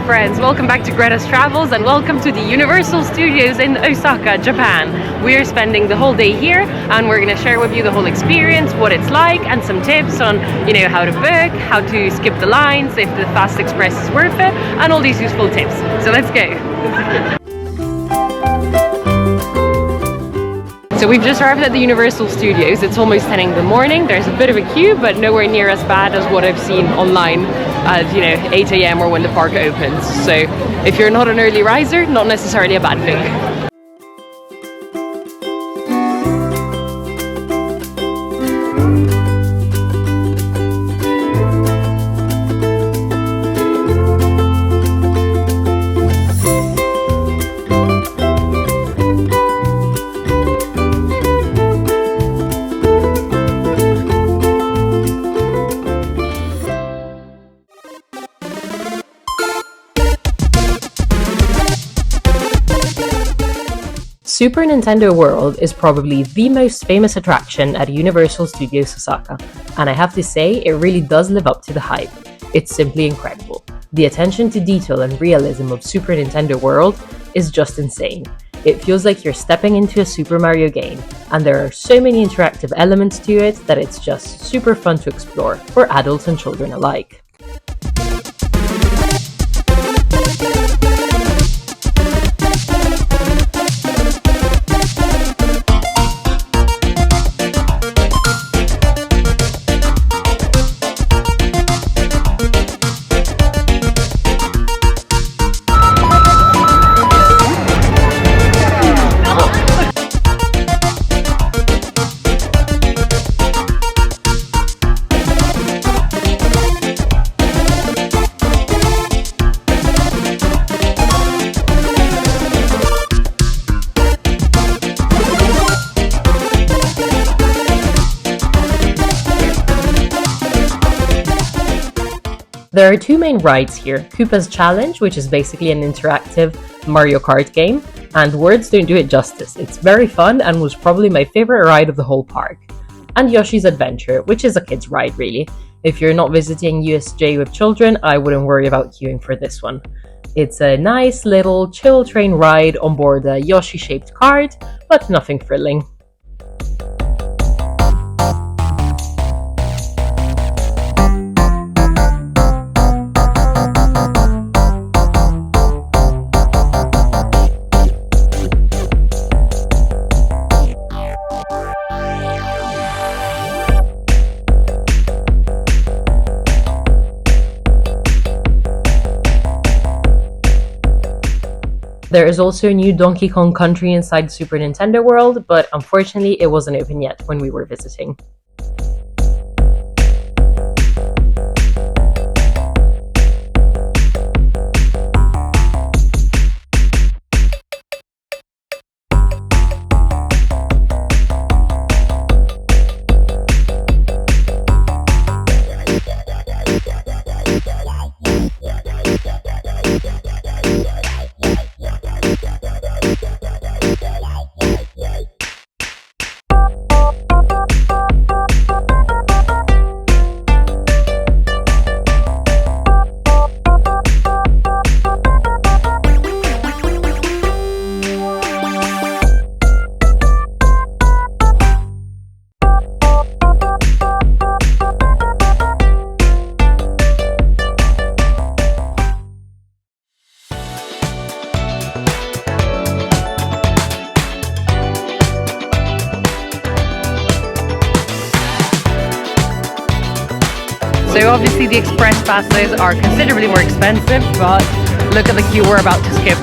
friends, welcome back to Greta's Travels and welcome to the Universal Studios in Osaka, Japan. We're spending the whole day here and we're going to share with you the whole experience, what it's like, and some tips on, how to book, how to skip the lines, if the Fast Express is worth it, and all these useful tips. So let's go. So we've just arrived at the Universal Studios. It's almost 10 in the morning. There's a bit of a queue, but nowhere near as bad as what I've seen online at 8 a.m. or when the park opens. So if you're not an early riser, not necessarily a bad thing. Super Nintendo World is probably the most famous attraction at Universal Studios Osaka, and I have to say, it really does live up to the hype. It's simply incredible. The attention to detail and realism of Super Nintendo World is just insane. It feels like you're stepping into a Super Mario game, and there are so many interactive elements to it that it's just super fun to explore, for adults and children alike. There are two main rides here, Koopa's Challenge, which is basically an interactive Mario Kart game, and words don't do it justice. It's very fun and was probably my favorite ride of the whole park. And Yoshi's Adventure, which is a kid's ride really. If you're not visiting USJ with children, I wouldn't worry about queuing for this one. It's a nice little chill train ride on board a Yoshi-shaped cart, but nothing thrilling. There is also a new Donkey Kong Country inside Super Nintendo World, but unfortunately it wasn't open yet when we were visiting. So obviously the express passes are considerably more expensive, but look at the queue we're about to skip.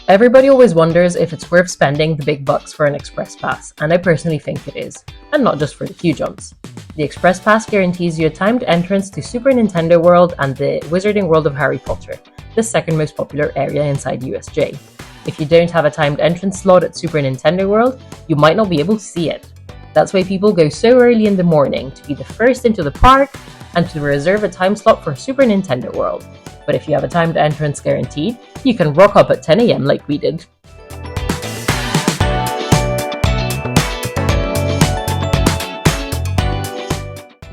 Everybody always wonders if it's worth spending the big bucks for an express pass, and I personally think it is, and not just for the queue jumps. The express pass guarantees you a timed entrance to Super Nintendo World and the Wizarding World of Harry Potter, the second most popular area inside USJ. If you don't have a timed entrance slot at Super Nintendo World, you might not be able to see it. That's why people go so early in the morning, to be the first into the park and to reserve a time slot for Super Nintendo World. But if you have a timed entrance guaranteed, you can rock up at 10 AM like we did.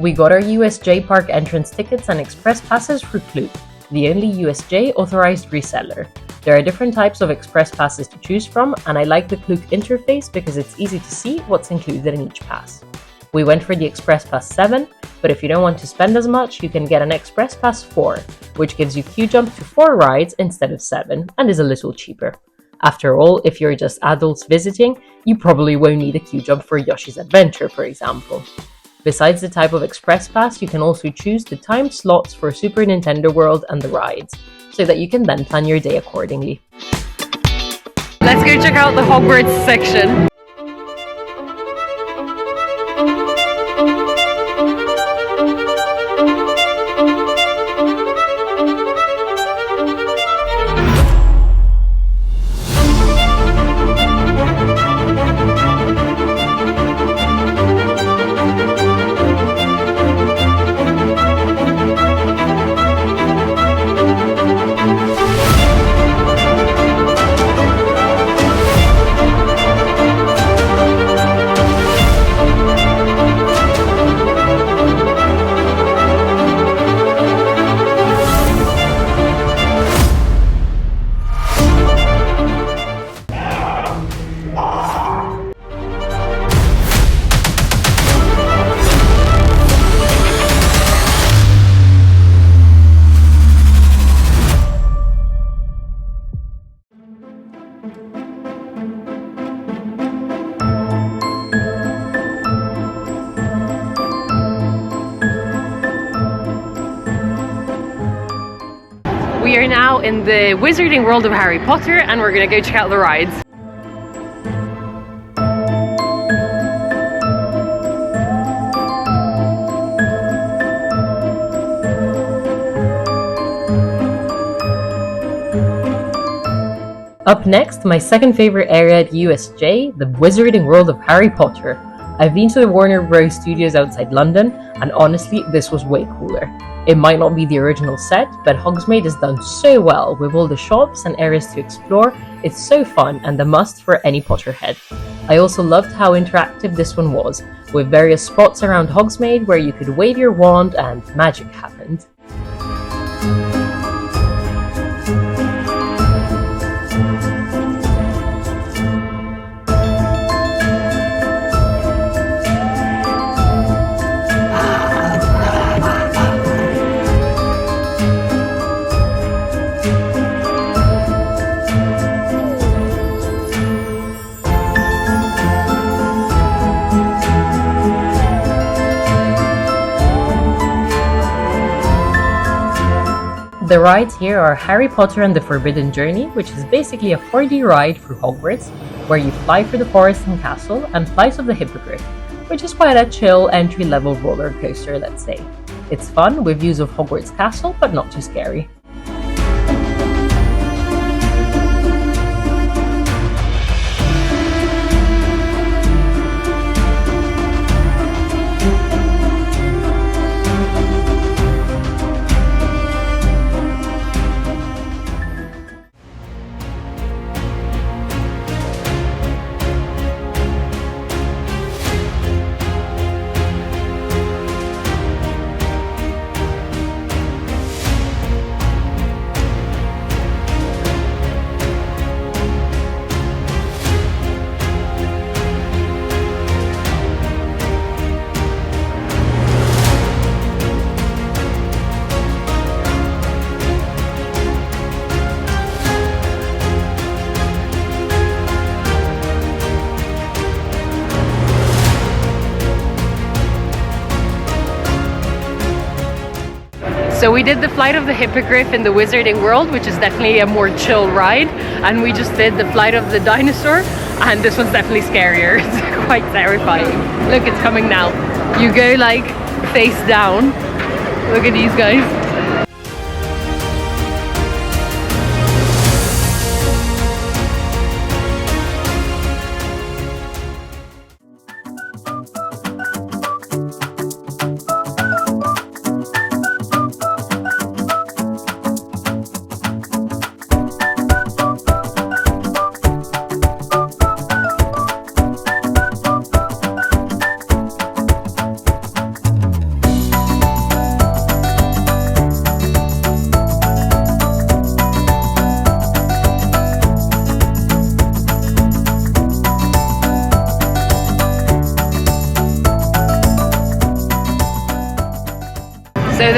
We got our USJ park entrance tickets and express passes for Klook, the only USJ authorized reseller. There are different types of express passes to choose from, and I like the Klook interface because it's easy to see what's included in each pass. We went for the Express Pass 7, but if you don't want to spend as much, you can get an Express Pass 4, which gives you queue jump to 4 rides instead of 7, and is a little cheaper. After all, if you're just adults visiting, you probably won't need a queue jump for Yoshi's Adventure, for example. Besides the type of Express Pass, you can also choose the timed slots for Super Nintendo World and the rides, so that you can then plan your day accordingly. Let's go check out the Hogwarts section. We are now in the Wizarding World of Harry Potter and we're gonna go check out the rides. Up next, my second favorite area at USJ, the Wizarding World of Harry Potter. I've been to the Warner Bros. Studios outside London, and honestly, this was way cooler. It might not be the original set, but Hogsmeade is done so well with all the shops and areas to explore. It's so fun and a must for any Potterhead. I also loved how interactive this one was, with various spots around Hogsmeade where you could wave your wand and magic happened. The rides here are Harry Potter and the Forbidden Journey, which is basically a 4D ride through Hogwarts, where you fly through the forest and castle, and Flight of the Hippogriff, which is quite a chill entry-level roller coaster, let's say. It's fun, with views of Hogwarts Castle, but not too scary. So we did the Flight of the Hippogriff in the Wizarding World, which is definitely a more chill ride, and we just did the Flight of the Dinosaur, and this one's definitely scarier. It's quite terrifying. Look, it's coming now. You go like face down. Look at these guys.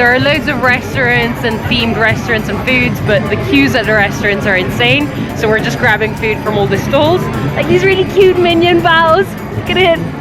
there are loads of restaurants and themed restaurants and foods, but the queues at the restaurants are insane. So we're just grabbing food from all the stalls, like these really cute Minion bows. Look at it.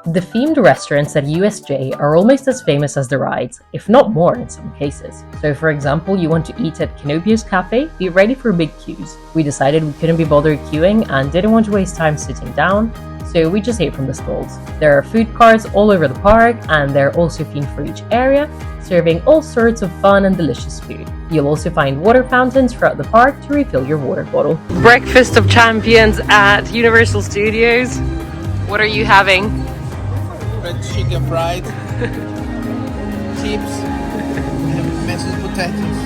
The themed restaurants at USJ are almost as famous as the rides, if not more in some cases. So for example, you want to eat at Kinopio's Cafe, be ready for big queues. We decided we couldn't be bothered queuing and didn't want to waste time sitting down, so we just ate from the stalls. There are food carts all over the park, and they're also themed for each area, serving all sorts of fun and delicious food. You'll also find water fountains throughout the park to refill your water bottle. Breakfast of champions at Universal Studios. What are you having? Red chicken fried, chips, and mashed potatoes.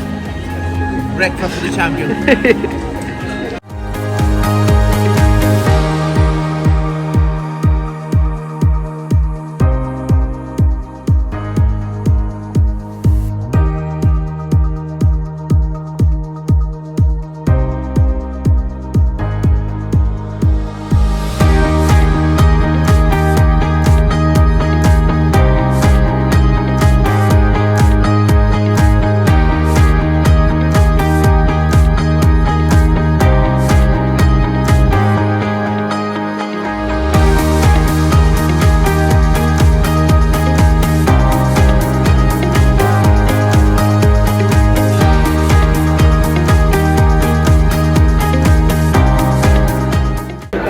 Breakfast for the champion.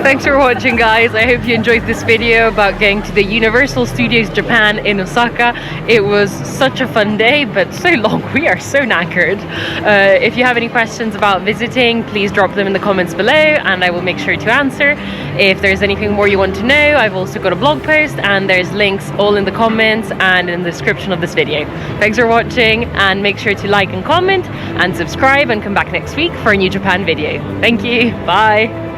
Thanks for watching, guys. I hope you enjoyed this video about going to the Universal Studios Japan in Osaka. It was such a fun day, but so long. We are so knackered. If you have any questions about visiting, please drop them in the comments below and I will make sure to answer. If there's anything more you want to know, I've also got a blog post and there's links all in the comments and in the description of this video. Thanks for watching, and make sure to like and comment and subscribe and come back next week for a new Japan video. Thank you. Bye.